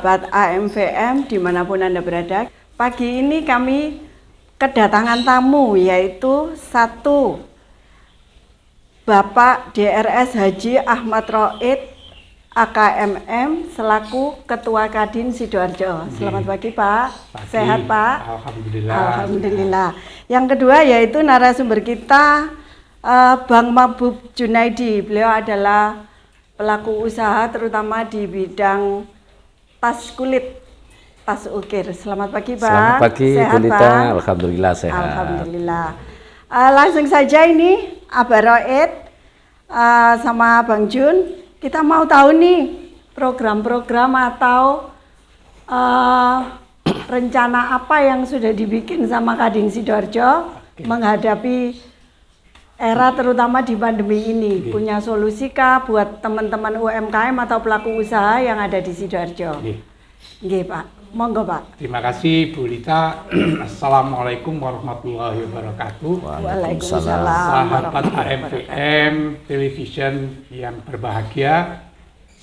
sahabat AMVM dimanapun Anda berada. Pagi ini kami kedatangan tamu, yaitu satu Bapak DRS Haji Ahmad Roid AKMM selaku Ketua Kadin Sidoarjo. Selamat pagi Pak. Pagi. Sehat Pak? Alhamdulillah. Alhamdulillah. Yang kedua yaitu narasumber kita Bang Mabub Junaidi. Beliau adalah pelaku usaha terutama di bidang tas kulit, tas ukir. Selamat pagi Bang. Selamat pagi Bu Lita. Alhamdulillah sehat. Alhamdulillah. Langsung saja ini Abah Roid sama Bang Jun. Kita mau tahu nih program-program atau rencana apa yang sudah dibikin sama Kadin Sidoarjo menghadapi era terutama di pandemi ini. Punya solusi kah buat teman-teman UMKM atau pelaku usaha yang ada di Sidoarjo? Nggih Pak, monggo Pak. Terima kasih Bu Lita. Assalamualaikum warahmatullahi wabarakatuh. Waalaikumsalam. Sahabat AMVM Television yang berbahagia,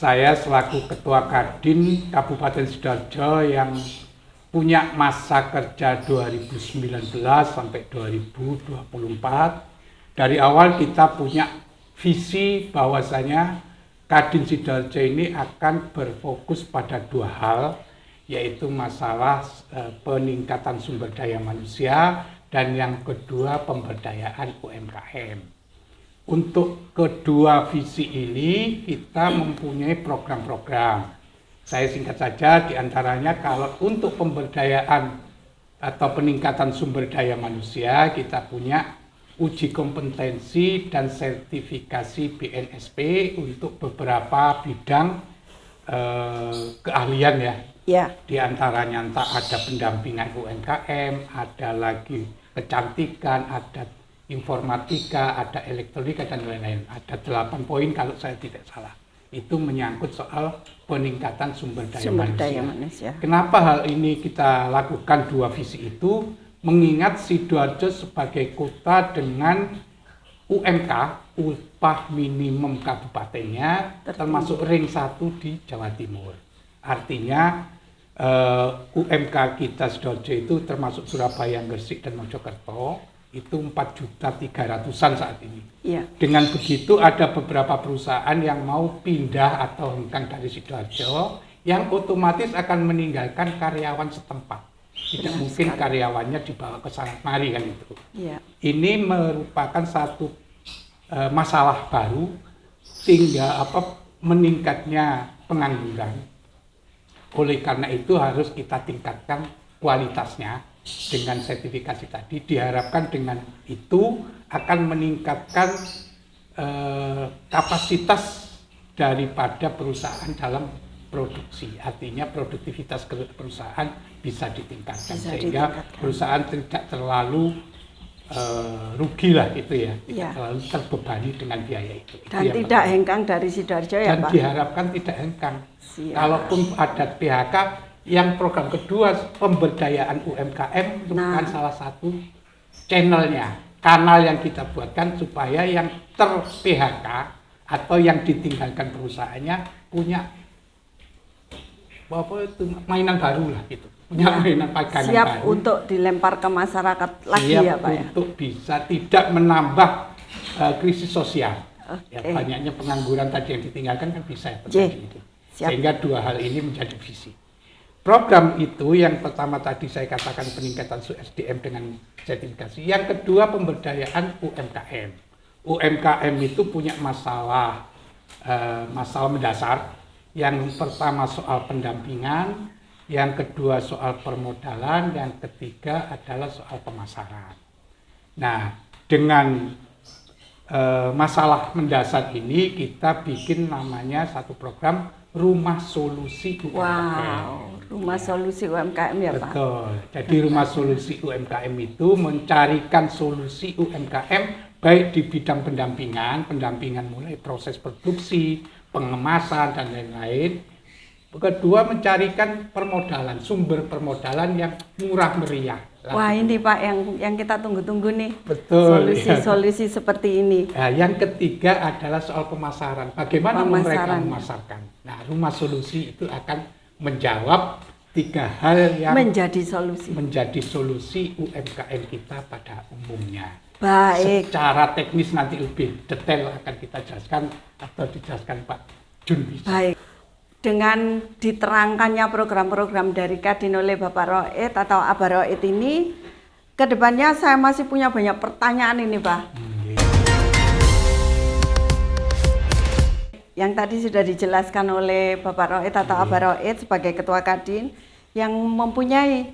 saya selaku Ketua Kadin Kabupaten Sidoarjo yang punya masa kerja 2019 sampai 2024. Dari awal kita punya visi bahwasanya Kadin Sidoarjo ini akan berfokus pada dua hal, yaitu masalah peningkatan sumber daya manusia dan yang kedua pemberdayaan UMKM. Untuk kedua visi ini kita mempunyai program-program. Saya singkat saja, diantaranya kalau untuk pemberdayaan atau peningkatan sumber daya manusia kita punya uji kompetensi dan sertifikasi BNSP untuk beberapa bidang keahlian ya. Ya. Di antaranya entah ada pendampingan UMKM, ada lagi kecantikan, ada informatika, ada elektronika dan lain-lain. Ada 8 poin kalau saya tidak salah. Itu menyangkut soal peningkatan sumber daya manusia. Kenapa hal ini kita lakukan dua visi itu? Mengingat Sidoarjo sebagai kota dengan UMK, upah minimum kabupatennya termasuk ring 1 di Jawa Timur. Artinya UMK kita Sidoarjo itu termasuk Surabaya, Gresik dan Mojokerto itu 4.300.000-an saat ini. Iya. Dengan begitu ada beberapa perusahaan yang mau pindah atau hengkang dari Sidoarjo yang otomatis akan meninggalkan karyawan setempat. Tidak mungkin karyawannya dibawa ke sana kemari kan itu. Ya. Ini merupakan satu masalah baru, tinggal meningkatnya pengangguran. Oleh karena itu harus kita tingkatkan kualitasnya dengan sertifikasi tadi. Diharapkan dengan itu akan meningkatkan kapasitas daripada perusahaan dalam produksi, artinya produktivitas perusahaan bisa ditingkatkan sehingga perusahaan tidak terlalu rugi lah gitu ya, tidak terlalu terbebani dengan biaya itu. Dan itu tidak hengkang dari Sidoarjo ya Pak? Dan diharapkan tidak hengkang. Kalaupun ada PHK, yang program kedua pemberdayaan UMKM merupakan salah satu channelnya, kanal yang kita buatkan supaya yang ter-PHK atau yang ditinggalkan perusahaannya punya mainan baru lah gitu, punya mainan pegangan siap baru. Untuk dilempar ke masyarakat lagi siap ya Pak ya? Untuk bisa tidak menambah krisis sosial. Ya, banyaknya pengangguran tadi yang ditinggalkan kan bisa terjadi itu. Sehingga dua hal ini menjadi visi. Program itu yang pertama tadi saya katakan peningkatan SDM dengan sertifikasi. Yang kedua pemberdayaan UMKM. UMKM itu punya masalah mendasar. Yang pertama soal pendampingan, yang kedua soal permodalan, yang ketiga adalah soal pemasaran. Nah, dengan masalah mendasar ini kita bikin namanya satu program Rumah Solusi UMKM. Wow, Rumah Solusi UMKM ya Pak? Betul, jadi Rumah Solusi UMKM itu mencarikan solusi UMKM baik di bidang pendampingan mulai proses produksi, pengemasan dan lain-lain. Kedua mencarikan permodalan, sumber permodalan yang murah meriah. Wah ini Pak yang kita tunggu-tunggu nih. Betul. Solusi-solusi seperti ini. Nah, yang ketiga adalah soal pemasaran. Bagaimana mereka memasarkan? Nah, Rumah Solusi itu akan menjawab 3 hal yang menjadi solusi. menjadi solusi UMKM kita pada umumnya. Baik. Secara teknis nanti lebih detail akan kita jelaskan atau dijelaskan Pak Jun bisa. Baik. Dengan diterangkannya program-program dari Kadin oleh Bapak Roid atau Abah Roid ini, kedepannya saya masih punya banyak pertanyaan ini, Pak. Yang tadi sudah dijelaskan oleh Bapak Roid atau Abah Roid sebagai Ketua Kadin yang mempunyai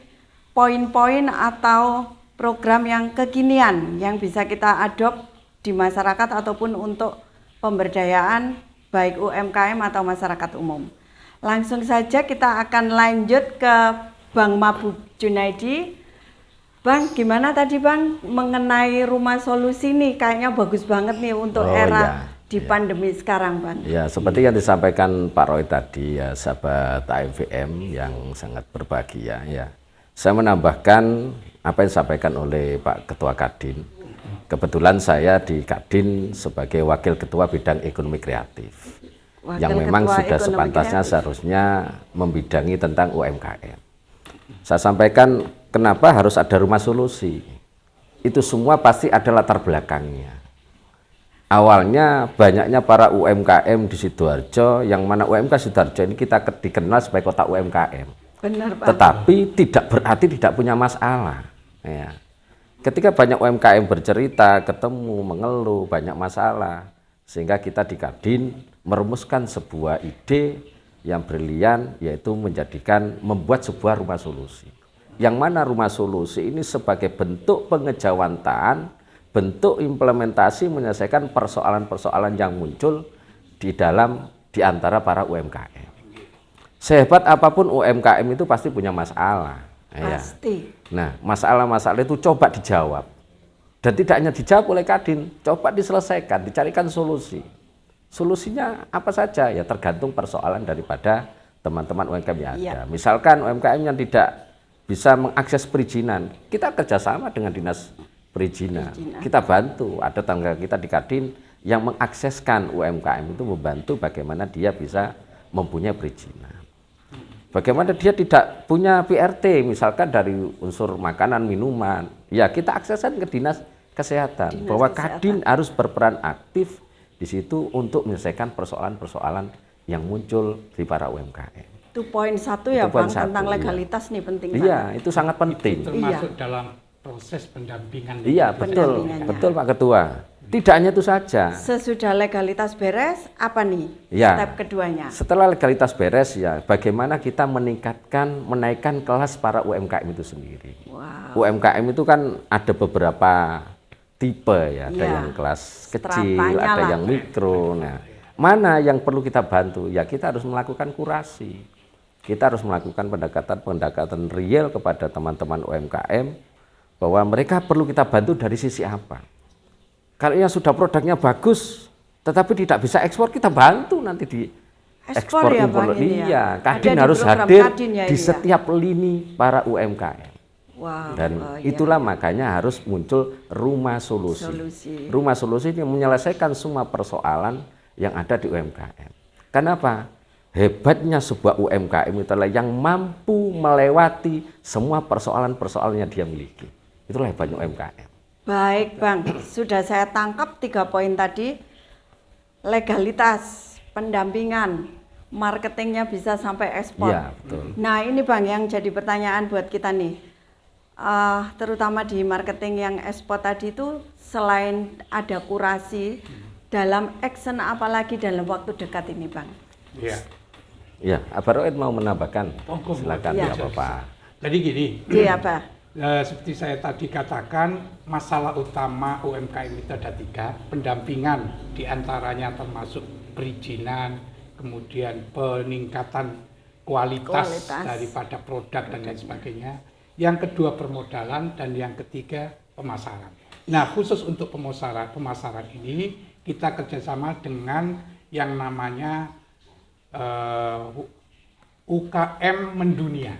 poin-poin atau program yang kekinian yang bisa kita adopt di masyarakat ataupun untuk pemberdayaan baik UMKM atau masyarakat umum. Langsung saja kita akan lanjut ke Bang Mabuk Junaidi. Bang, gimana tadi Bang mengenai rumah solusi nih? Kayaknya bagus banget nih untuk era di pandemi sekarang, Bang. Ya, seperti yang disampaikan Pak Roy tadi ya, sahabat AMVM yang sangat berbahagia ya. Saya menambahkan apa yang disampaikan oleh Pak Ketua Kadin. Kebetulan saya di Kadin sebagai Wakil Ketua Bidang Ekonomi Kreatif. Yang memang sudah sepantasnya seharusnya membidangi tentang UMKM. Saya sampaikan kenapa harus ada rumah solusi. Itu semua pasti ada latar belakangnya. Awalnya banyaknya para UMKM di Sidoarjo, yang mana UMK Sidoarjo ini kita dikenal sebagai kota UMKM. Benar, Pak. Tetapi tidak berarti tidak punya masalah. Ya. Ketika banyak UMKM bercerita, ketemu, mengeluh, banyak masalah, sehingga kita di Kadin merumuskan sebuah ide yang brilian, yaitu membuat sebuah rumah solusi. Yang mana rumah solusi ini sebagai bentuk pengejawantahan, bentuk implementasi menyelesaikan persoalan-persoalan yang muncul di antara para UMKM. Sehebat apapun UMKM itu pasti punya masalah. Pasti. Ya. Nah, masalah-masalah itu coba dijawab. Dan tidak hanya dijawab oleh Kadin, coba diselesaikan, dicarikan solusi. Solusinya apa saja? Ya tergantung persoalan daripada teman-teman UMKM yang ada. Misalkan UMKM yang tidak bisa mengakses perizinan, kita kerjasama dengan Dinas Perizinan. Kita bantu, ada tangga kita di Kadin yang mengakseskan UMKM itu, membantu bagaimana dia bisa mempunyai perizinan. Bagaimana dia tidak punya PRT, misalkan dari unsur makanan, minuman, ya kita akseskan ke Dinas Kesehatan, bahwa Kadin harus berperan aktif di situ untuk menyelesaikan persoalan-persoalan yang muncul di para UMKM. Itu poin 1 ya Bang, tentang legalitas nih penting. Iya, itu sangat penting. Itu termasuk dalam proses pendampingan. Iya, betul, betul Pak Ketua. Tidak hanya itu saja. Sesudah legalitas beres, apa nih step keduanya? Setelah legalitas beres ya, bagaimana kita menaikkan kelas para UMKM itu sendiri. Wow. UMKM itu kan ada beberapa tipe ya, ada yang kelas kecil, ada yang mikro. Nah, mana yang perlu kita bantu? Ya kita harus melakukan kurasi. Kita harus melakukan pendekatan real kepada teman-teman UMKM, bahwa mereka perlu kita bantu dari sisi apa. Kalau yang sudah produknya bagus, tetapi tidak bisa ekspor, kita bantu nanti di ekspor ya, impor. Iya, Kadin harus hadir di setiap lini para UMKM. Wow, dan itulah makanya harus muncul rumah solusi. Rumah solusi ini menyelesaikan semua persoalan yang ada di UMKM. Kenapa? Hebatnya sebuah UMKM itulah yang mampu melewati semua persoalan-persoalan yang dia miliki. Itulah hebatnya UMKM. Baik Bang, sudah saya tangkap 3 poin tadi. Legalitas, pendampingan, marketingnya bisa sampai ekspor. Ya, betul. Nah ini Bang yang jadi pertanyaan buat kita nih. Terutama di marketing yang ekspor tadi itu, selain ada kurasi, dalam action apalagi dalam waktu dekat ini Bang? Iya. Ya, Abah Roid mau menambahkan? Silakan ya Bapak. Jadi gini. Iya Pak. Seperti saya tadi katakan, masalah utama UMKM itu ada 3, pendampingan diantaranya termasuk perizinan, kemudian peningkatan kualitas daripada produk dan lain sebagainya. Yang kedua permodalan, dan yang ketiga pemasaran. Nah khusus untuk pemasaran ini kita kerjasama dengan yang namanya UKM Mendunia.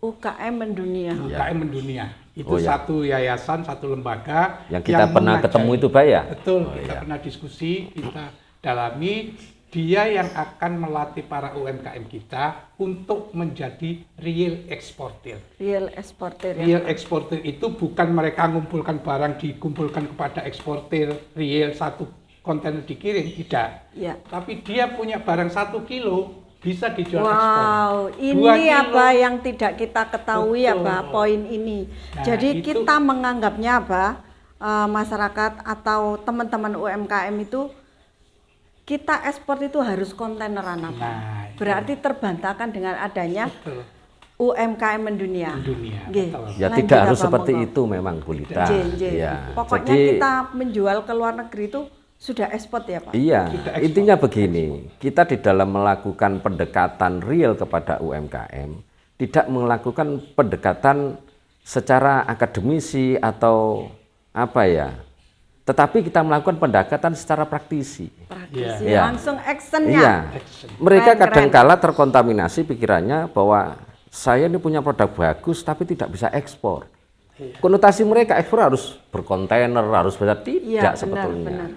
UKM Mendunia. UKM Mendunia itu satu yayasan, satu lembaga yang kita pernah ketemu itu Pak ya? Betul, kita pernah diskusi, kita dalami, dia yang akan melatih para UMKM kita untuk menjadi real eksportir. Real eksportir. Real eksportir itu bukan mereka mengumpulkan barang dikumpulkan kepada eksportir real, satu kontainer dikirim, tidak. Ya. Tapi dia punya barang 1 kilo bisa dijual ekspor. Wow, 2 ini kilo. apa yang tidak kita ketahui ya, Betul. Pak, poin ini. Nah, Jadi itu- kita menganggapnya apa, masyarakat atau teman-teman UMKM itu kita ekspor itu harus kontaineran apa? Nah, itu. Berarti terbantahkan dengan adanya Betul. UMKM mendunia. Dunia, Nggih. betul. Ya Lanjut tidak harus apa, seperti monggo. itu memang Bu Lita. Ya. Pokoknya Jadi kita menjual ke luar negeri itu sudah ekspor ya, Pak? iya, Kita ekspor. intinya begini, kita di dalam melakukan pendekatan real kepada UMKM, tidak melakukan pendekatan secara akademisi atau apa ya, tetapi kita melakukan pendekatan secara praktisi. Praktisi, Iya. langsung actionnya. Iya, Action. mereka Keren, kadangkala terkontaminasi pikirannya bahwa saya ini punya produk bagus tapi tidak bisa ekspor. Konotasi mereka ekspor harus berkontainer, harus besar, tidak Iya, benar, sebetulnya. benar.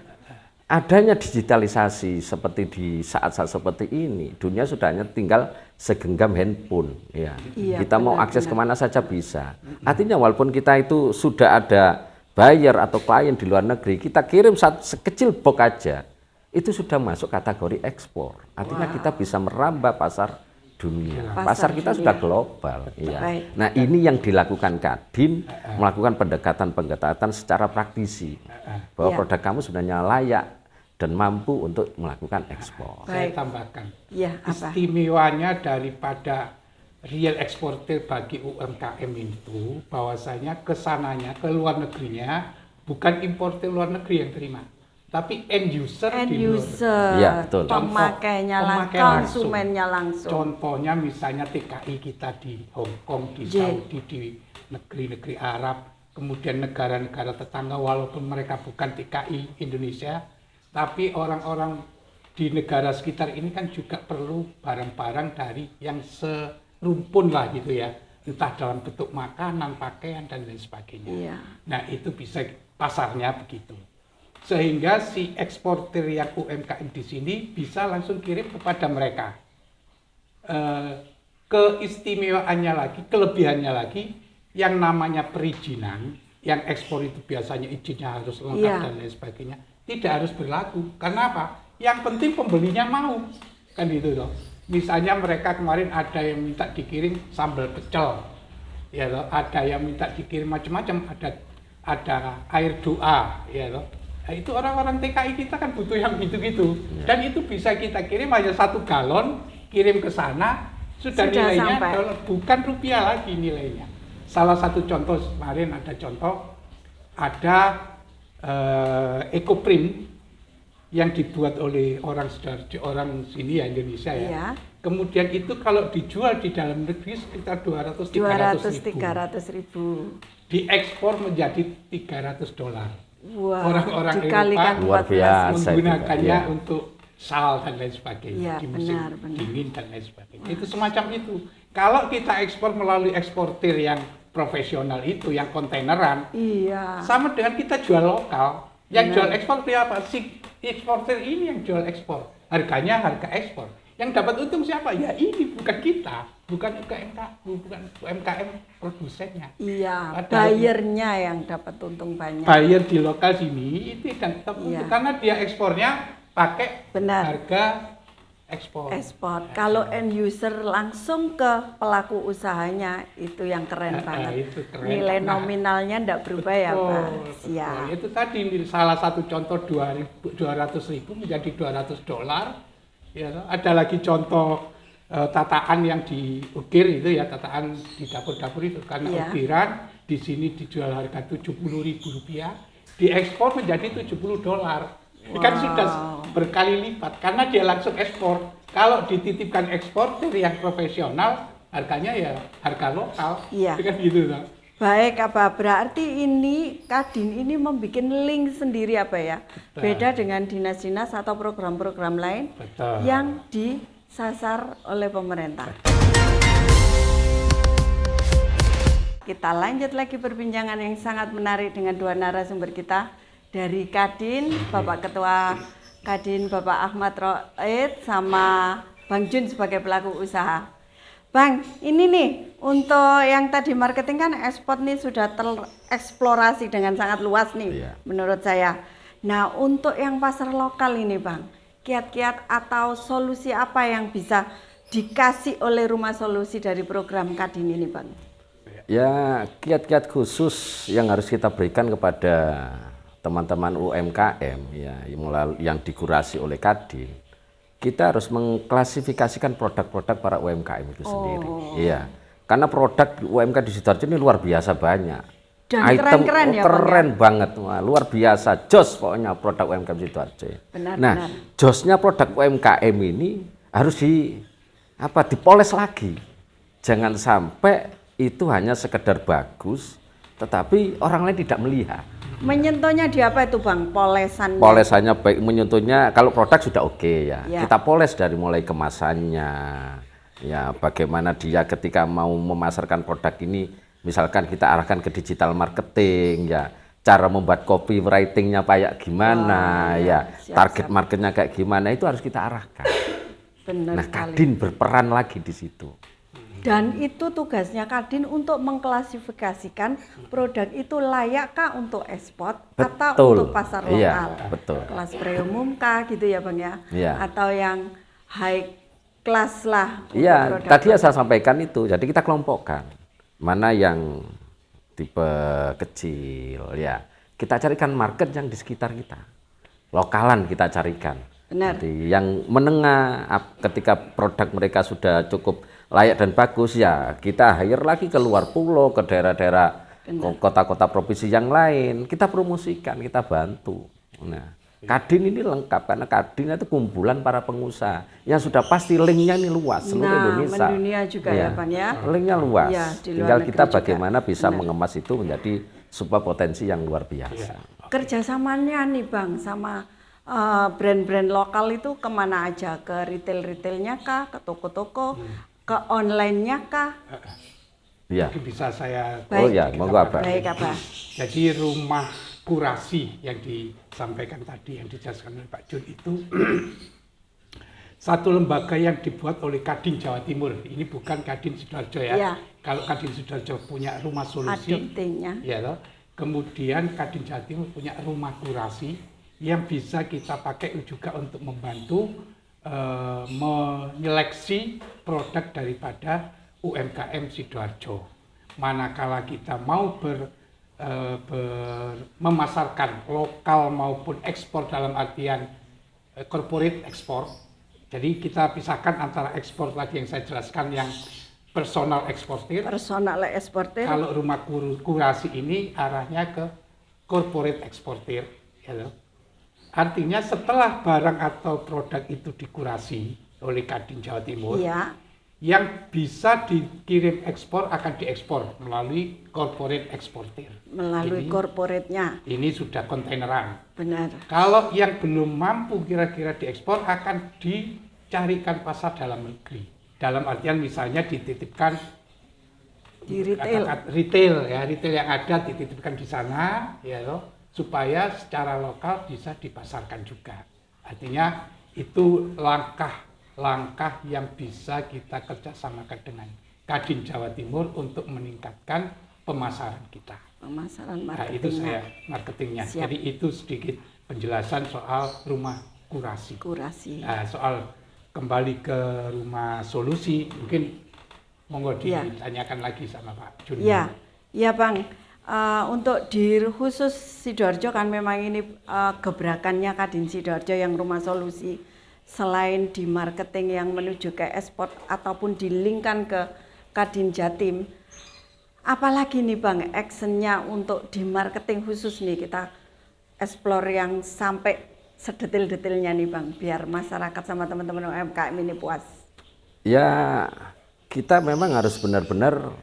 Adanya digitalisasi seperti di saat-saat seperti ini, dunia sudah hanya tinggal segenggam handphone. Ya. Iya, Kita mau benar, akses benar. kemana saja bisa. Artinya walaupun kita itu sudah ada buyer atau klien di luar negeri, kita kirim sekecil box aja, itu sudah masuk kategori ekspor. Artinya kita bisa merambah pasar dunia. Pasar Pasar kita dunia. sudah global. Iya. Baik. Nah ini yang dilakukan Kadin, melakukan pendekatan-pendekatan secara praktisi. Bahwa Iya. produk kamu sebenarnya layak dan mampu untuk melakukan ekspor. Saya Baik. tambahkan. Iya, apa? Istimewanya daripada real eksportir bagi UMKM itu bahwasanya kesananya ke luar negerinya bukan importir luar negeri yang terima, tapi end user End di luar. user, Iya, betul. pemakainya Pemakai langsung, langsung. konsumennya langsung. Contohnya misalnya TKI kita di Hong Kong, di J. Saudi, di negeri-negeri Arab, kemudian negara-negara tetangga walaupun mereka bukan TKI Indonesia, tapi orang-orang di negara sekitar ini kan juga perlu barang-barang dari yang serumpun lah gitu ya, entah dalam bentuk makanan, pakaian dan lain sebagainya. Iya. Nah itu bisa pasarnya begitu. Sehingga si eksportir yang UMKM di sini bisa langsung kirim kepada mereka. Keistimewaannya lagi, kelebihannya lagi, yang namanya perizinan, yang ekspor itu biasanya izinnya harus lengkap Iya. dan lain sebagainya, tidak harus berlaku. Karena apa? Yang penting pembelinya mau, kan gitu loh. Misalnya mereka kemarin ada yang minta dikirim sambal pecel, ya loh. Ada yang minta dikirim macam-macam, ada air doa, ya loh. Nah, itu orang-orang TKI kita kan butuh yang gitu-gitu, dan itu bisa kita kirim hanya 1 galon, kirim ke sana, sudah nilainya sampai. dolar, bukan rupiah lagi nilainya. Salah satu contoh kemarin ada Ekoprim yang dibuat oleh orang sini ya, Indonesia ya. Iya. Kemudian itu kalau dijual di dalam negeri sekitar 200-300 ribu. 200-300 ribu. Diekspor menjadi $300. Wah, Orang-orang dikalikan Eropa Luar 14 biasa. ribu. menggunakannya Iya. untuk sal dan lain sebagainya, Iya, di musim benar, benar. dingin dan lain sebagainya. Itu semacam itu. Kalau kita ekspor melalui eksportir yang profesional itu, yang kontaineran, Iya. sama dengan kita jual lokal. Yang jual ekspor itu apa? Si eksportir ini yang jual ekspor. Harganya harga ekspor. Yang dapat untung siapa? Ya ini, bukan kita, bukan UMKM produsennya. Iya, Padahal- bayarnya yang dapat untung banyak. Buyer di lokal sini itu yang tetap Iya. untung karena dia ekspornya pakai Benar. harga ekspor. Ekspor. Kalau end user langsung ke pelaku usahanya itu yang keren banget. itu keren. Nilai Nah, nominalnya enggak berubah ya, Pak. Siap. Itu tadi salah satu contoh 200.000 menjadi $200. Ya, ada lagi contoh tataan yang diukir itu ya, tataan di dapur-dapur itu karena Iya. ukiran di sini dijual harga $70.000, diekspor menjadi $70. Ini kan Wow. sudah berkali lipat karena dia langsung ekspor. Kalau dititipkan ekspor dari yang profesional, harganya ya harga lokal. Iya. Kan gitu loh. Baik, apa berarti ini Kadin ini membuat link sendiri apa ya? Betul. Beda dengan dinas-dinas atau program-program lain Betul. yang disasar oleh pemerintah. Kita lanjut lagi perbincangan yang sangat menarik dengan dua narasumber kita dari Kadin, Bapak Ketua Kadin Bapak Ahmad Roid sama Bang Jun sebagai pelaku usaha. Bang, ini nih untuk yang tadi marketing kan ekspor nih sudah tereksplorasi dengan sangat luas nih menurut saya. Nah, untuk yang pasar lokal ini Bang, kiat-kiat atau solusi apa yang bisa dikasih oleh Rumah Solusi dari program Kadin ini Bang? Ya, kiat-kiat khusus yang harus kita berikan kepada teman-teman UMKM ya, yang dikurasi oleh Kadin. Kita harus mengklasifikasikan produk-produk para UMKM itu sendiri. Iya. Karena produk UMKM di Sidoarjo ini luar biasa banyak. Dan item keren-keren ya, keren banget. Wah, luar biasa. Jos pokoknya produk UMKM Sidoarjo. Nah, josnya produk UMKM ini harus dipoles lagi. Jangan sampai itu hanya sekedar bagus, tetapi orang lain tidak melihat. Menyentuhnya di apa itu Bang? Polesannya? Polesannya baik, menyentuhnya kalau produk sudah oke ya. Kita poles dari mulai kemasannya, ya bagaimana dia ketika mau memasarkan produk ini, misalkan kita arahkan ke digital marketing ya, cara membuat copywritingnya kayak gimana target marketnya kayak gimana, itu harus kita arahkan. Benar nah, sekali. Kadin berperan lagi di situ. Dan itu tugasnya Kadin untuk mengklasifikasikan produk itu layakkah untuk ekspor atau untuk pasar lokal. Iya, betul. Kelas premium kah gitu ya Bang ya? Iya. Atau yang high class lah. Iya, tadi saya sampaikan itu. Jadi kita kelompokkan mana yang tipe kecil ya. Kita carikan market yang di sekitar kita. Lokalan kita carikan. Benar. Jadi yang menengah ketika produk mereka sudah cukup layak dan bagus ya, kita hire lagi ke luar pulau, ke daerah-daerah kota-kota provinsi yang lain, kita promosikan, kita bantu. Nah, Kadin ini lengkap karena Kadin itu kumpulan para pengusaha yang sudah pasti linknya ini luas seluruh Indonesia. Mendunia juga ya Bang ya. Linknya luas. Ya, tinggal kita juga. Bagaimana bisa mengemas itu menjadi sebuah potensi yang luar biasa. Kerjasamanya nih Bang sama brand-brand lokal itu kemana aja? Ke retail-retailnya kah? Ke toko-toko? Ke online-nya kah? Iya. Mungkin bisa saya. Baik. Oh ya, monggo Abah. Baik Abah. Jadi rumah kurasi yang disampaikan tadi, yang dijelaskan oleh Pak Jun itu satu lembaga yang dibuat oleh Kadin Jawa Timur. Ini bukan Kadin Sidoarjo ya. Ya. Kalau Kadin Sidoarjo punya rumah solusi, ya toh. Kemudian Kadin Jawa Timur punya rumah kurasi yang bisa kita pakai juga untuk membantu menyeleksi produk daripada UMKM Sidoarjo. Manakala kita mau memasarkan lokal maupun ekspor dalam artian corporate ekspor. Jadi kita pisahkan antara ekspor tadi yang saya jelaskan yang personal eksportir. Personal eksportir. Kalau rumah kurasi ini arahnya ke corporate eksportir. Ya, artinya setelah barang atau produk itu dikurasi oleh Kadin Jawa Timur, yang bisa dikirim ekspor akan diekspor melalui corporate eksportir. Melalui corporate-nya. Ini sudah kontaineran. Benar. Kalau yang belum mampu kira-kira diekspor akan dicarikan pasar dalam negeri. Dalam artian misalnya dititipkan di retail. Retail yang ada dititipkan di sana, ya loh, supaya secara lokal bisa dipasarkan juga. Artinya itu langkah yang bisa kita kerjasamakan dengan Kadin Jawa Timur untuk meningkatkan pemasaran kita. Pemasaran marketingnya. Nah, itu saya marketingnya. Siap. Jadi itu sedikit penjelasan soal rumah kurasi. Nah, soal kembali ke rumah solusi, mungkin monggo ditanyakan lagi sama Pak Jun. Iya Bang. Untuk di khusus Sidoarjo kan memang ini gebrakannya Kadin Sidoarjo yang rumah solusi, selain di marketing yang menuju ke ekspor ataupun dilingkan ke Kadin Jatim, apalagi nih Bang actionnya untuk di marketing khusus nih kita explore yang sampai sedetil-detilnya nih Bang, biar masyarakat sama teman-teman UMKM ini puas. Ya, kita memang harus benar-benar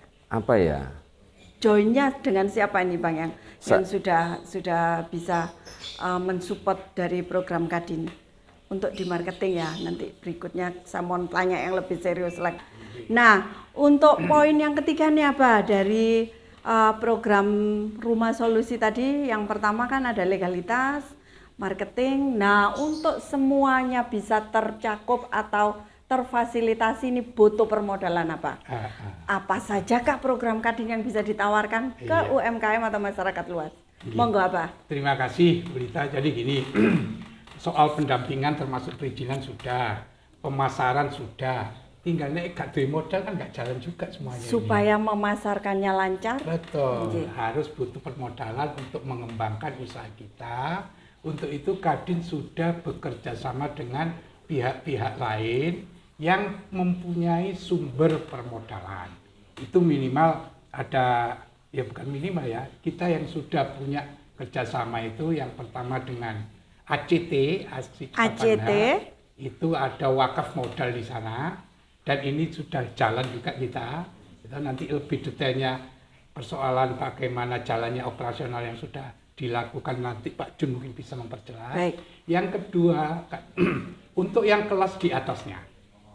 joinnya dengan siapa ini Bang yang sudah bisa mensupport dari program Kadin untuk di marketing ya, nanti berikutnya saya mau tanya yang lebih serius lagi. Nah, untuk poin yang ketiga nih apa dari program Rumah Solusi tadi, yang pertama kan ada legalitas, marketing. Nah, untuk semuanya bisa tercakup atau terfasilitasi ini butuh permodalan apa? Apa saja Kak program Kadin yang bisa ditawarkan ke UMKM atau masyarakat luas? Monggo apa? Terima kasih Bu Rita. Jadi gini, soal pendampingan termasuk perizinan sudah, pemasaran sudah, tinggal gak duwe modal kan gak jalan juga semuanya. Supaya memasarkannya lancar. Betul, harus butuh permodalan untuk mengembangkan usaha kita. Untuk itu Kadin sudah bekerja sama dengan pihak-pihak lain yang mempunyai sumber permodalan. Itu minimal ada, ya bukan minimal ya, kita yang sudah punya kerjasama itu yang pertama dengan ACT, ACT. Itu ada wakaf modal di sana. Dan ini sudah jalan juga kita nanti lebih detailnya persoalan bagaimana jalannya operasional yang sudah dilakukan nanti Pak Jun mungkin bisa memperjelas. Baik. Yang kedua, untuk yang kelas di atasnya,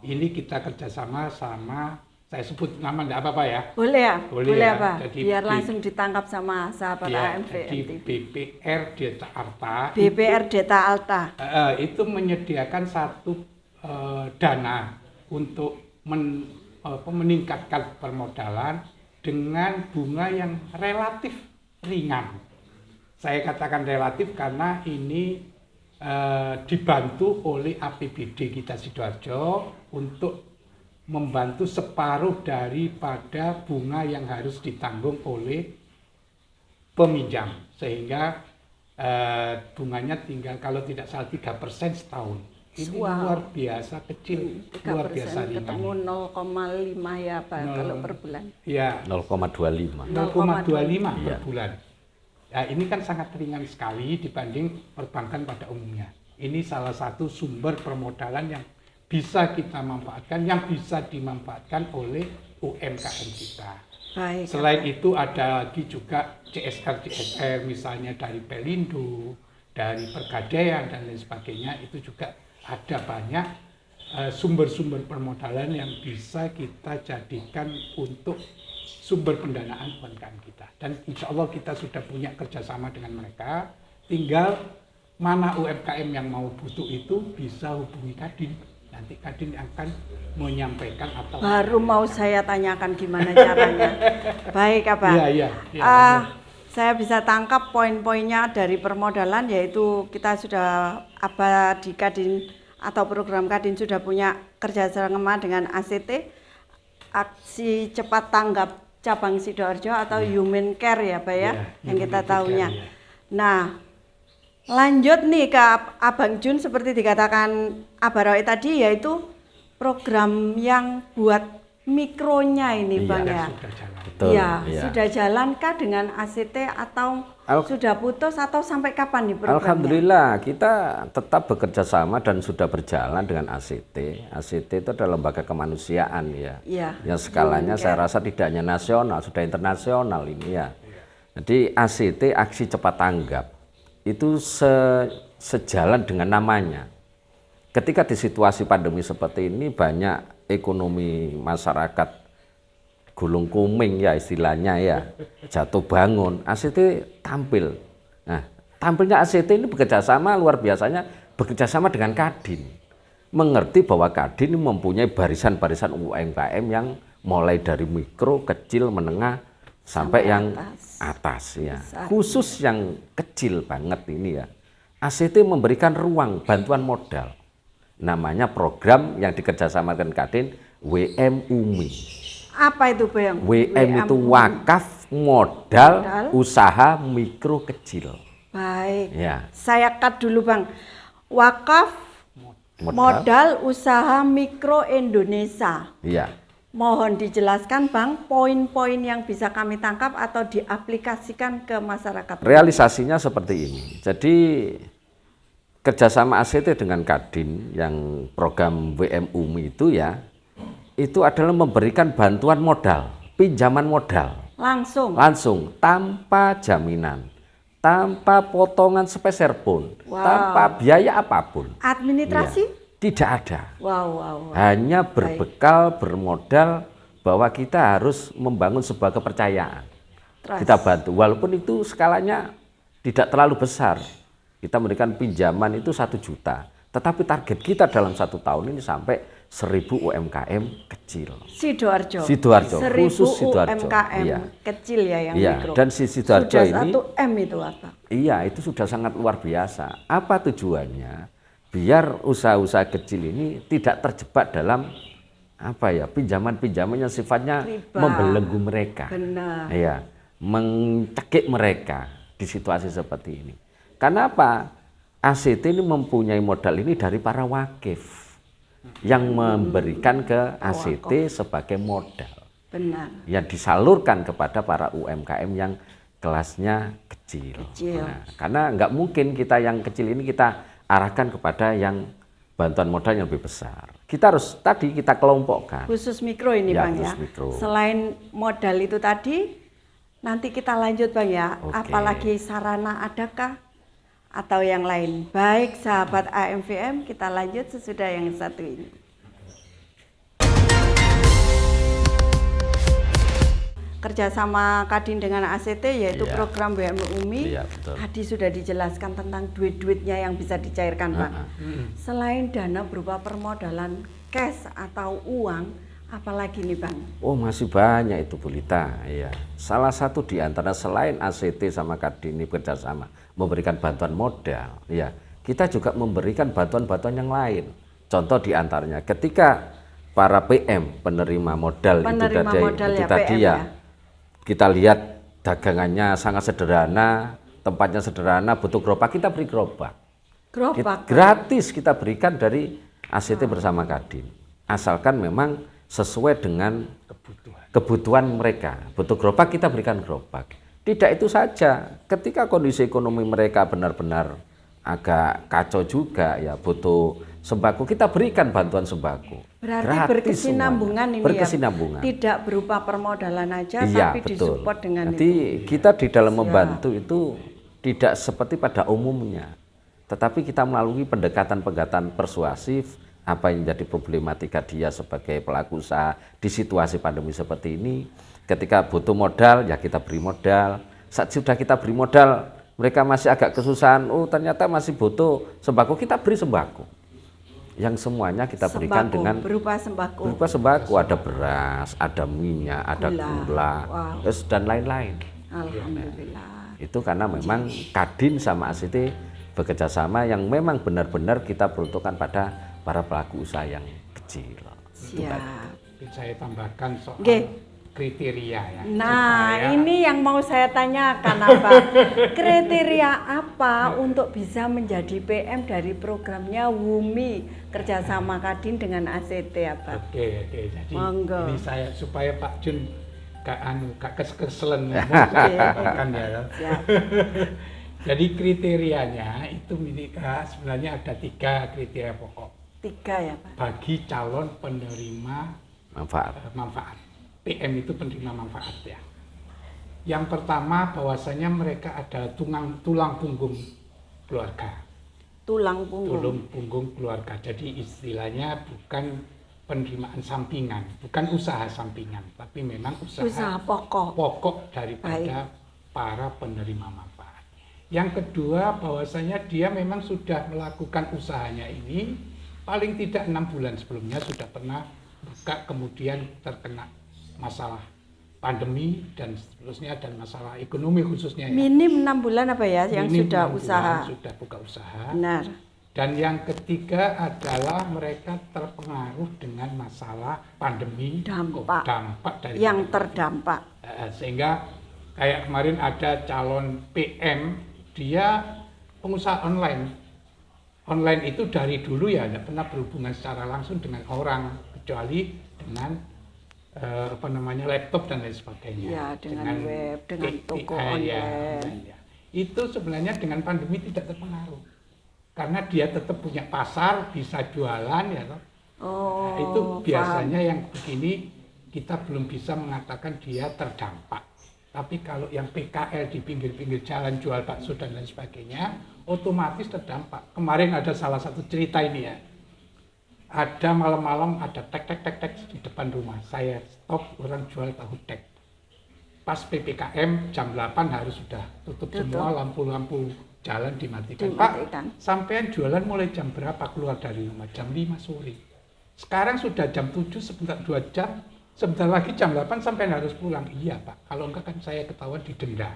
ini kita kerjasama sama, saya sebut nama enggak apa-apa ya? Boleh ya? Boleh ya. apa? Jadi, biar langsung ditangkap sama sahabat AMV. Jadi BPR Deta Arta. BPR Deta Alta. Itu menyediakan satu dana untuk meningkatkan permodalan dengan bunga yang relatif ringan. Saya katakan relatif karena ini dibantu oleh APBD kita Sidoarjo untuk membantu separuh daripada bunga yang harus ditanggung oleh peminjam. Sehingga bunganya tinggal kalau tidak salah 3% setahun. Ini luar biasa kecil, luar biasa ringan. Ketemu 0,5 ya Pak kalau per bulan. Iya. 0,25. 0,25 per bulan. Ya, ini kan sangat ringan sekali dibanding perbankan pada umumnya. Ini salah satu sumber permodalan yang bisa kita manfaatkan, yang bisa dimanfaatkan oleh UMKM kita. Baik. Selain itu ada lagi juga CSR misalnya dari Pelindo, dari Pegadaian dan lain sebagainya, itu juga ada banyak sumber-sumber permodalan yang bisa kita jadikan untuk sumber pendanaan UMKM kita. Dan insya Allah kita sudah punya kerjasama dengan mereka, tinggal mana UMKM yang mau butuh itu bisa hubungi Kadin. Nanti Kadin akan menyampaikan atau... Baru mau saya tanyakan gimana caranya. Baik apa? Iya. Saya bisa tangkap poin-poinnya dari permodalan, yaitu kita sudah di Kadin atau program Kadin sudah punya kerjasama dengan ACT, Aksi Cepat Tanggap Cabang Sidoarjo atau Human Care ya Pak ya, yang kita tahunya. Nah, lanjut nih ke Abang Jun seperti dikatakan Abarawai tadi, yaitu program yang buat mikronya ini Bang ya. Sudah jalan. Betul, Sudah jalankah dengan ACT atau sudah putus atau sampai kapan nih programnya? Alhamdulillah kita tetap bekerja sama dan sudah berjalan dengan ACT. ACT itu adalah lembaga kemanusiaan ya. Yang skalanya saya rasa tidak hanya nasional, sudah internasional ini ya. Jadi ACT, Aksi Cepat Tanggap, itu sejalan dengan namanya. Ketika di situasi pandemi seperti ini banyak ekonomi masyarakat gulung kuming ya istilahnya ya, jatuh bangun, ACT tampil. Nah, tampilnya ACT ini bekerja sama luar biasanya, bekerja sama dengan Kadin. Mengerti bahwa Kadin mempunyai barisan-barisan UMKM yang mulai dari mikro, kecil, menengah sampai yang atas ya. Khusus yang kecil banget ini ya. ACT memberikan ruang bantuan modal. Namanya program yang dikerjasamakan Kadin WM UMI. Apa itu Bang? WM itu wakaf modal usaha mikro kecil. Baik. Ya. Saya cut dulu Bang. Wakaf modal usaha mikro Indonesia. Iya. Mohon dijelaskan Bang poin-poin yang bisa kami tangkap atau diaplikasikan ke masyarakat. Realisasinya seperti ini. Jadi kerjasama ACT dengan Kadin yang program WM UMI itu adalah memberikan bantuan modal, pinjaman modal. Langsung, tanpa jaminan, tanpa potongan sepeser pun, tanpa biaya apapun. Administrasi? Ya, tidak ada. Wow. Hanya berbekal, bermodal bahwa kita harus membangun sebuah kepercayaan. Kita bantu, walaupun itu skalanya tidak terlalu besar. Kita memberikan pinjaman itu 1 juta. Tetapi target kita dalam 1 tahun ini sampai 1000 UMKM kecil. Sidoarjo. Sidoarjo, 1000 khusus Sidoarjo. UMKM Iya. kecil ya yang Iya, mikro. dan si Sidoarjo sudah ini 1 M itu apa? iya, itu sudah sangat luar biasa. Apa tujuannya? Biar usaha-usaha kecil ini tidak terjebak dalam apa ya, pinjaman-pinjaman yang sifatnya Riba. membelenggu mereka. Benar. Iya, mencekik mereka di situasi seperti ini. Karena apa? ACT ini mempunyai modal ini dari para wakif yang memberikan ke ACT sebagai modal Benar. yang disalurkan kepada para UMKM yang kelasnya kecil. Kecil. Nah, karena nggak mungkin kita yang kecil ini kita arahkan kepada yang bantuan modal yang lebih besar. Kita harus tadi kita kelompokkan. Khusus mikro ini Ya, Bang ya. khusus mikro. Selain modal itu tadi, nanti kita lanjut Bang ya. Oke. Apalagi sarana adakah? Atau yang lain. Baik sahabat AMVM, kita lanjut sesudah yang satu ini. Kerjasama Kadin dengan ACT yaitu Iya. program BM Umi. Iya, betul. Tadi sudah dijelaskan tentang duit-duitnya yang bisa dicairkan Pak. Selain dana berupa permodalan cash atau uang, apalagi nih Bang? Oh, masih banyak itu Bu Lita. Iya. Salah satu di antara selain ACT sama Kadin ini bekerjasama memberikan bantuan modal, ya kita juga memberikan bantuan-bantuan yang lain. Contoh di antaranya ketika para PM penerima modal Penerima modal ya, tadi PM ya, ya. kita lihat dagangannya sangat sederhana, tempatnya sederhana, butuh gerobak, kita beri gerobak. Gerobak. Gratis kita berikan dari ACT bersama Kadin. Asalkan memang sesuai dengan kebutuhan mereka. Butuh gerobak, kita berikan gerobak. Tidak itu saja, ketika kondisi ekonomi mereka benar-benar agak kacau juga ya, butuh sembako, kita berikan bantuan sembako. Berarti Gratis berkesinambungan semuanya. ini Berkesinambungan. ya. Tidak berupa permodalan aja Iya, tapi betul. disupport dengan Nanti itu. kita di dalam membantu itu tidak seperti pada umumnya, tetapi kita melalui pendekatan-pendekatan persuasif, apa yang jadi problematika dia sebagai pelaku usaha di situasi pandemi seperti ini. Ketika butuh modal, ya kita beri modal. Saat sudah kita beri modal, mereka masih agak kesusahan, oh ternyata masih butuh sembako, kita beri sembako. Yang semuanya kita berikan Sembako, dengan berupa sembako. berupa sembako, ada beras, ada minyak, ada gula, Wow. dan lain-lain. Alhamdulillah. Itu karena memang Kadin sama ACT bekerjasama yang memang benar-benar kita peruntukkan pada para pelaku usaha yang kecil. Siap. Saya tambahkan soal Nggih. kriteria ya. Nah, supaya- ini yang mau saya tanyakan apa? Kriteria apa untuk bisa menjadi PM dari programnya WUMI kerjasama Kadin dengan ACT apa? Oke. Jadi Monggo. ini saya supaya Pak Jun gak keselen ngomong, saya tambahkan ya. Siap. Jadi kriterianya itu sebenarnya ada 3 kriteria pokok 3 ya Pak? bagi calon penerima Manfaat. manfaat. PM itu penerima manfaat ya. Yang pertama bahwasanya mereka adalah tulang punggung keluarga. Tulang punggung. Tulang punggung keluarga. Jadi istilahnya bukan penerimaan sampingan, bukan usaha sampingan, tapi memang Usaha pokok. daripada para penerima manfaat. Yang kedua bahwasanya dia memang sudah melakukan usahanya ini paling tidak 6 bulan sebelumnya sudah pernah buka, kemudian terkena masalah pandemi dan seterusnya dan masalah ekonomi khususnya ya. Minim 6 bulan apa ya yang Minim sudah 6 usaha? bulan sudah buka usaha. Benar. Dan yang ketiga adalah mereka terpengaruh dengan masalah pandemi, dampak dari Yang pandemi. terdampak. Sehingga kayak kemarin ada calon PM, dia pengusaha online. Online itu dari dulu ya tidak pernah berhubungan secara langsung dengan orang kecuali dengan laptop dan lain sebagainya. Ya, dengan web, dengan toko online. Ya. Itu sebenarnya dengan pandemi tidak terpengaruh. Karena dia tetap punya pasar, bisa jualan ya toh. Oh, Nah, itu biasanya paham. yang begini kita belum bisa mengatakan dia terdampak. Tapi kalau yang PKL di pinggir-pinggir jalan jual bakso dan lain sebagainya, otomatis terdampak. Kemarin ada salah satu cerita ini ya. Ada malam-malam ada tek di depan rumah. Saya stop orang jual tahu tek. Pas PPKM jam 8 harus sudah tutup semua, lampu-lampu jalan dimatikan. Dimatikan. Pak, sampean jualan mulai jam berapa keluar dari rumah? Jam 5 sore. Sekarang sudah jam 7, sebentar 2 jam, sebentar lagi jam 8 sampean harus pulang. Iya Pak, kalau enggak kan saya ketahuan didenda.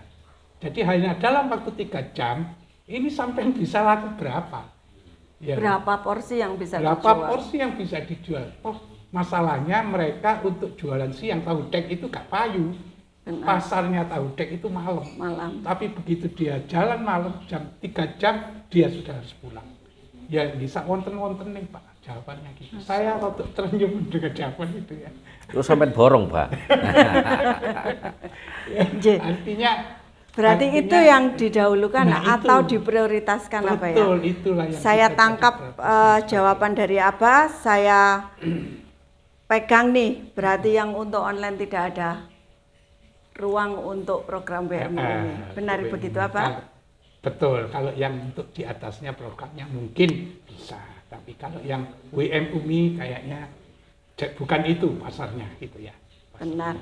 Jadi hanya dalam waktu 3 jam, ini sampean bisa laku berapa? Ya, Berapa porsi yang bisa berapa dijual? porsi yang bisa dijual? Oh, masalahnya mereka untuk jualan siang tahu dek itu gak payu. Benar. Pasarnya tahu dek itu malam. Malam. Tapi begitu dia jalan malam jam 3 jam dia sudah harus pulang. Ya bisa wonten-wonten nih Pak jawabannya gitu. Saya waktu tersenyum dengan jawaban itu ya. Terus sampai borong, Pak. J. Berarti Artinya- itu yang didahulukan Nah, itu. atau diprioritaskan apa ya? Betul, itulah yang Saya kita tangkap jadi jawaban dari Abah, saya pegang nih. Berarti yang untuk online tidak ada ruang untuk program BMU ini. Benar BMU. begitu Abah? Betul, kalau yang untuk di atasnya programnya mungkin bisa. Tapi kalau yang WMUMI kayaknya bukan itu pasarnya gitu ya. Benar.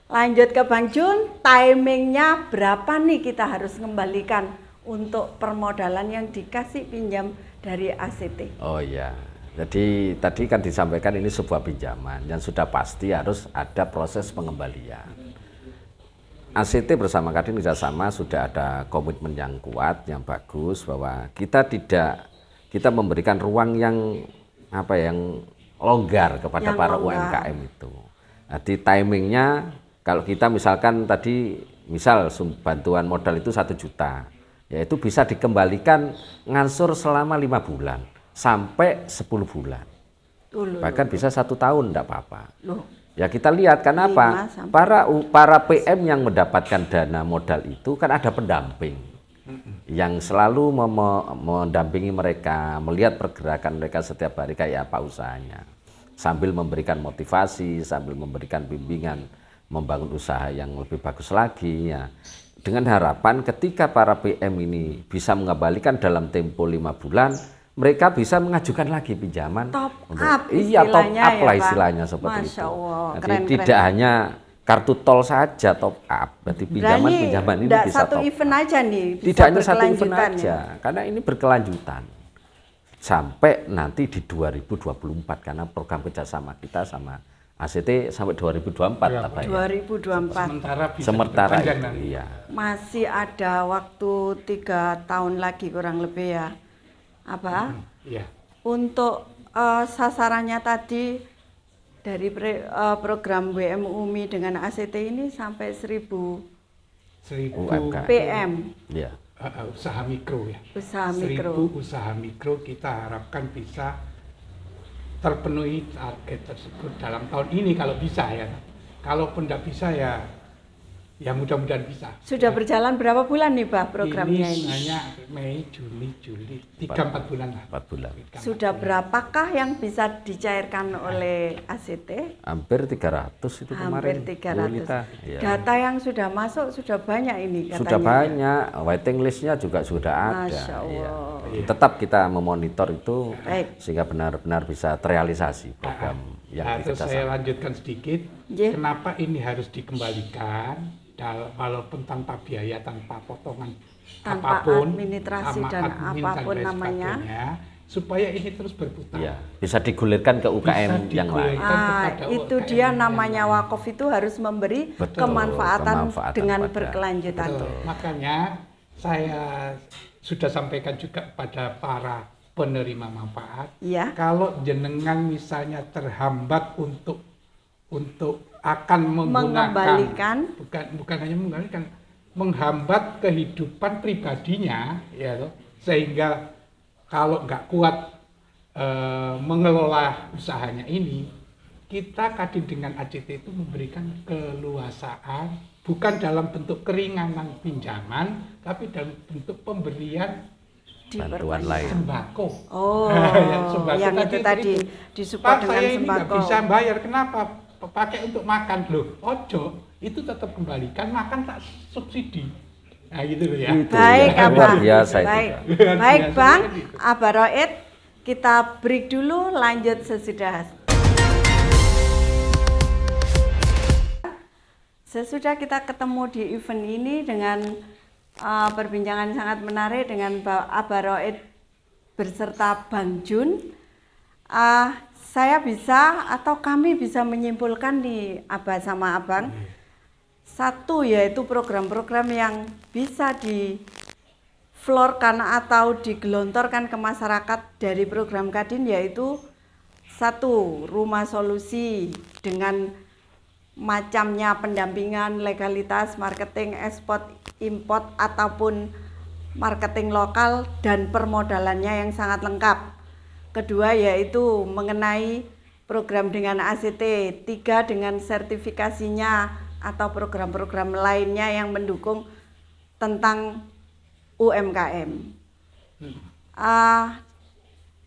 Lanjut ke Bang Jun, timingnya berapa nih kita harus mengembalikan untuk permodalan yang dikasih pinjam dari ACT? Oh iya, jadi tadi kan disampaikan ini sebuah pinjaman yang sudah pasti harus ada proses pengembalian. ACT bersama Kadin kerjasama sudah ada komitmen yang kuat, yang bagus bahwa kita memberikan ruang yang yang longgar kepada Yang para longgar. UMKM itu. Jadi timingnya kalau kita misalkan tadi bantuan modal itu 1 juta, yaitu bisa dikembalikan ngansur selama 5 bulan sampai 10 bulan. Bahkan bisa 1 tahun enggak apa-apa. Loh, Ya kita lihat kenapa 5 sampai- para PM yang mendapatkan dana modal itu kan ada pendamping yang selalu mendampingi mereka, melihat pergerakan mereka setiap hari kayak apa usahanya, sambil memberikan motivasi, sambil memberikan bimbingan membangun usaha yang lebih bagus lagi ya. Dengan harapan ketika para PM ini bisa mengembalikan dalam tempo 5 bulan, mereka bisa mengajukan lagi pinjaman. Top untuk- up iya, top istilahnya up ya, lah Pak. istilahnya seperti Masya itu. Allah, Jadi keren, tidak keren. hanya kartu tol saja top up, berarti pinjaman ini enggak bisa satu top up. event aja nih, bisa Tidak hanya satu event berkelanjutan aja, ya. karena ini berkelanjutan sampai nanti di 2024 karena program kerjasama kita sama ACT sampai 2024 Iya, apa ya? 2024 Sementara bisa Sementara diperpanjang itu, nanti. iya. masih ada waktu 3 tahun lagi kurang lebih ya. Apa? Iya. Untuk sasarannya tadi dari program WMUMI dengan ACT ini sampai 1000 UMKM. PM Iya. Usaha mikro ya. usaha 1000 mikro. usaha mikro kita harapkan bisa terpenuhi target tersebut dalam tahun ini kalau bisa ya. Kalaupun tidak bisa ya mudah-mudahan bisa. Sudah berjalan berapa bulan nih Bah programnya ini? ini? Hanya Mei, Juni, Juli, 3-4 bulan lah. 4 bulan. Sudah berapakah yang bisa dicairkan oleh ACT? Hampir 300 itu Hampir kemarin. 300. Bu Lita. Iya. Data yang sudah masuk sudah banyak ini katanya. Sudah banyak, waiting list-nya juga sudah ada. Masya Allah. Iya. Tetap kita memonitor itu Baik. sehingga benar-benar bisa terrealisasi program yang Terus saya dikerjasama. lanjutkan sedikit. Ye. Kenapa ini harus dikembalikan? Walaupun tanpa biaya, tanpa potongan Tanpa apapun, administrasi sama dan admin apapun lain namanya. sebagainya, supaya ini terus berputar. Iya, bisa digulirkan ke UKM Bisa yang lain. digulirkan. Ah, kepada itu UMKM dia yang namanya lain. wakaf itu harus memberi Betul, kemanfaatan kemanfaatan dengan pada- berkelanjutan. Betul. Makanya saya sudah sampaikan juga pada para penerima manfaat, Iya. kalau jenengan misalnya terhambat untuk akan menggunakan Mengembalikan. bukan hanya mengembalikan, menghambat kehidupan pribadinya ya toh, sehingga kalau nggak kuat mengelola usahanya ini, kita Kadin dengan ACT itu memberikan keleluasaan bukan dalam bentuk keringanan pinjaman, tapi dalam bentuk pemberian Bantuan lain. sembako. Oh, Ya, sembako yang itu tadi itu. disupport Pak, dengan saya ini nggak sembako. bisa bayar, kenapa? Pakai untuk makan loh. Ojo, itu tetap kembalikan, makan tak subsidi. Nah gitu loh ya. Itu Baik, ya, Abah. luar biasa itu, Baik, Pak. Luar baik biasa Bang. gitu. Abah Roed, kita break dulu, lanjut sesudah. Sesudah kita ketemu di event ini dengan perbincangan sangat menarik dengan Abah Roid berserta Bang Jun. Saya bisa atau kami bisa menyimpulkan nih Abah sama Abang, satu yaitu program-program yang bisa diflorkan atau digelontorkan ke masyarakat dari program Kadin, yaitu satu, rumah solusi dengan macamnya pendampingan, legalitas, marketing, ekspor, import ataupun marketing lokal dan permodalannya yang sangat lengkap. Kedua yaitu mengenai program dengan ACT, tiga dengan sertifikasinya atau program-program lainnya yang mendukung tentang UMKM.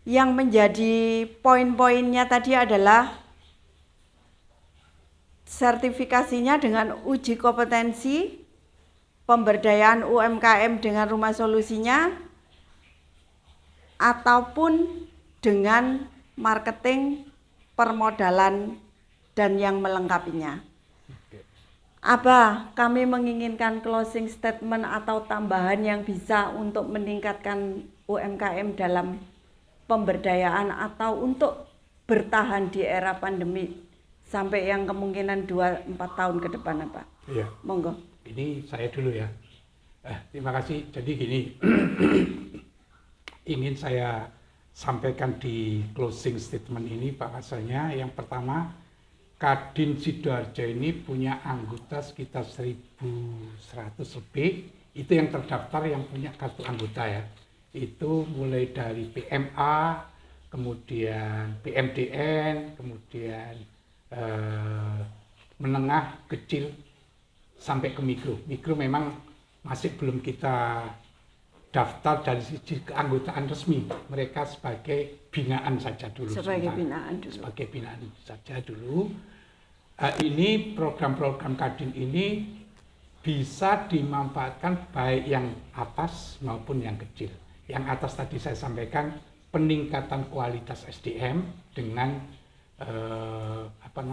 Yang menjadi poin-poinnya tadi adalah sertifikasinya dengan uji kompetensi, pemberdayaan UMKM dengan rumah solusinya, ataupun dengan marketing, permodalan, dan yang melengkapinya. Abah, kami menginginkan closing statement atau tambahan yang bisa untuk meningkatkan UMKM dalam pemberdayaan atau untuk bertahan di era pandemi sampai yang kemungkinan 2-4 tahun ke depan, Pak. Iya. Monggo. Ini saya dulu ya. Terima kasih. Jadi gini, ingin saya sampaikan di closing statement ini bahwasanya yang pertama, Kadin Sidoarjo ini punya anggota sekitar 1.100 lebih. Itu yang terdaftar yang punya kartu anggota ya. Itu mulai dari PMA, kemudian PMDN, kemudian menengah, kecil, sampai ke mikro. Mikro memang masih belum kita daftar dari sisi keanggotaan resmi. Mereka sebagai binaan saja dulu. Sebagai binaan dulu. Sebagai binaan saja dulu. Ini program-program Kadin ini bisa dimanfaatkan baik yang atas maupun yang kecil. Yang atas tadi saya sampaikan peningkatan kualitas SDM dengan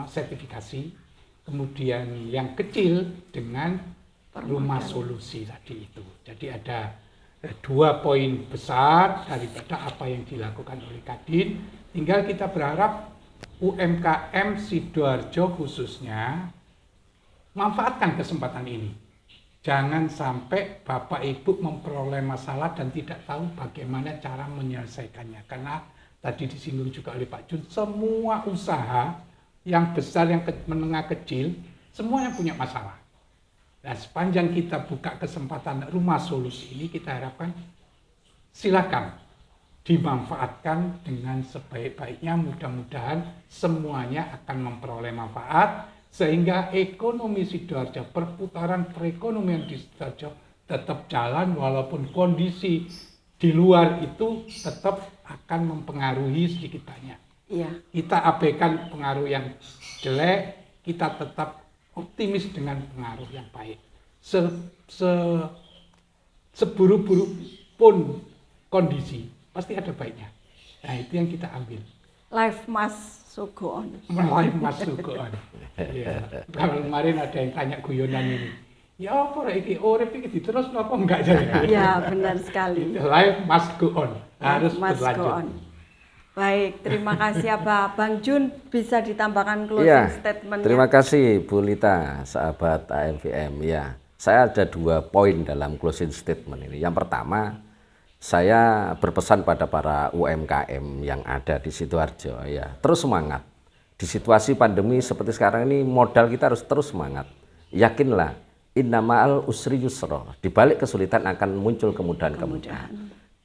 sertifikasi, kemudian yang kecil dengan rumah solusi tadi itu. Jadi ada 2 poin besar daripada apa yang dilakukan oleh Kadin. Tinggal kita berharap UMKM Sidoarjo khususnya manfaatkan kesempatan ini. Jangan sampai Bapak Ibu memperoleh masalah dan tidak tahu bagaimana cara menyelesaikannya. Karena tadi disinggung juga oleh Pak Jun, semua usaha yang besar, yang menengah, kecil, semuanya punya masalah. Nah, sepanjang kita buka kesempatan rumah solusi ini, kita harapkan silakan dimanfaatkan dengan sebaik-baiknya. Mudah-mudahan semuanya akan memperoleh manfaat sehingga ekonomi Sidoarjo, perputaran perekonomian di Sidoarjo tetap jalan walaupun kondisi di luar itu tetap akan mempengaruhi sedikit banyak. Iya. Kita abaikan pengaruh yang jelek, kita tetap optimis dengan pengaruh yang baik. Seburuk-buruk pun kondisi, pasti ada baiknya. Nah, itu yang kita ambil. Life must so go on. Life must so go on. Ya. Kalau kemarin ada yang tanya guyonan ini, ya apa iki urip iki diterus apa enggak jadi? Ya, benar sekali. Life must go on. Harus must berlanjut. go on. Baik, terima kasih Abah. Bang Jun bisa ditambahkan closing statement-nya. Terima kasih Bu Lita, sahabat AMVM. Ya, saya ada 2 poin dalam closing statement ini. Yang pertama, saya berpesan pada para UMKM yang ada di Sidoarjo, ya, terus semangat. Di situasi pandemi seperti sekarang ini, modal kita harus terus semangat. Yakinlah, inna ma'al usri yusra. Di balik kesulitan akan muncul kemudahan-kemudahan.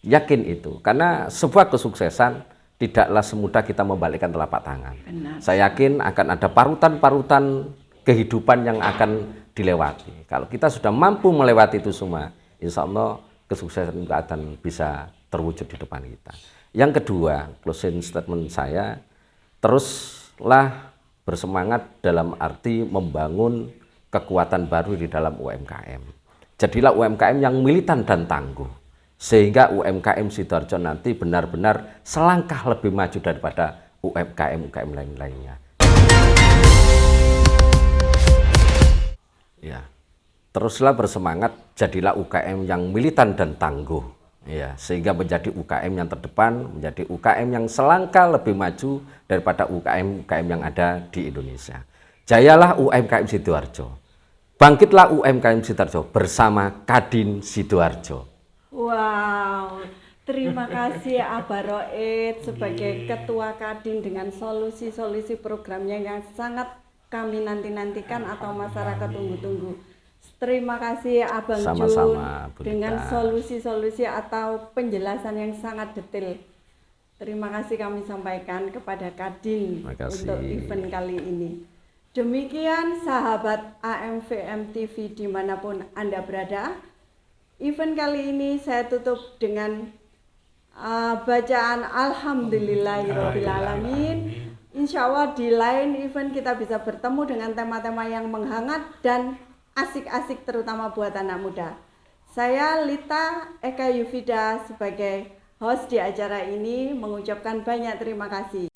Yakin itu, karena sebuah kesuksesan tidaklah semudah kita membalikkan telapak tangan. Benar. Saya yakin akan ada parutan-parutan kehidupan yang akan dilewati. Kalau kita sudah mampu melewati itu semua, insya Allah kesuksesan itu akan bisa terwujud di depan kita. Yang kedua, closing statement saya, teruslah bersemangat dalam arti membangun kekuatan baru di dalam UMKM. Jadilah UMKM yang militan dan tangguh, sehingga UMKM Sidoarjo nanti benar-benar selangkah lebih maju daripada UMKM lain-lainnya. Ya, teruslah bersemangat, jadilah UKM yang militan dan tangguh, ya, sehingga menjadi UKM yang terdepan, menjadi UKM yang selangkah lebih maju daripada UKM-UKM yang ada di Indonesia. Jayalah UMKM Sidoarjo, bangkitlah UMKM Sidoarjo bersama Kadin Sidoarjo. Wow, terima kasih Abah Roid sebagai Ketua Kadin dengan solusi-solusi programnya yang sangat kami nanti-nantikan atau masyarakat tunggu-tunggu. Terima kasih Abang Sama-sama, Jun Bu dengan Rita. solusi-solusi atau penjelasan yang sangat detail. Terima kasih kami sampaikan kepada Kadin Terima kasih. untuk event kali ini. Demikian sahabat AMVM TV dimanapun Anda berada. Event kali ini saya tutup dengan bacaan Alhamdulillahirrahmanirrahim. Insya Allah di lain event kita bisa bertemu dengan tema-tema yang menghangat dan asik-asik terutama buat anak muda. Saya Lita Eka Yufida sebagai host di acara ini mengucapkan banyak terima kasih.